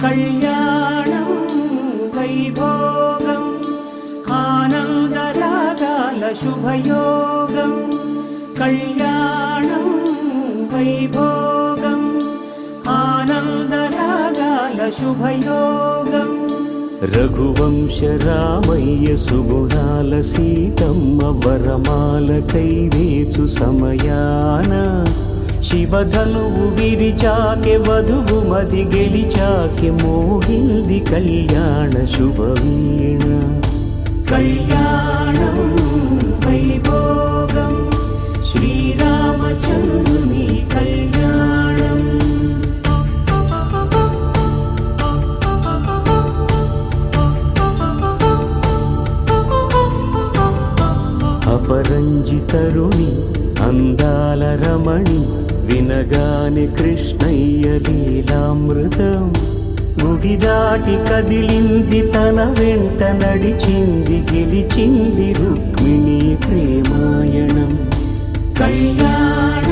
కళ్యాణం వైభోగం ఆనందరాగాల శుభయోగం కళ్యాణం వైభోగం ఆనందరాగాల శుభయోగం రఘువంశ రామయ్య సుగుణాల సీతమ్మ వరమాల కైవేచు సమయాన శివధనువు విరిచాకె వధువు మది గెలిచాకె మోగింది కళ్యాణ శుభవీణ కళ్యాణం వైభోగం శ్రీరామచంద్రుని కళ్యాణం అపరంజి తరుణి అందాల రమణి వినగాని కృష్ణయ్య లీలామృతం గుడి దాటి కదిలింది తన వెంట నడిచింది గెలిచింది రుక్మిణి ప్రేమాయణం కళ్యాణ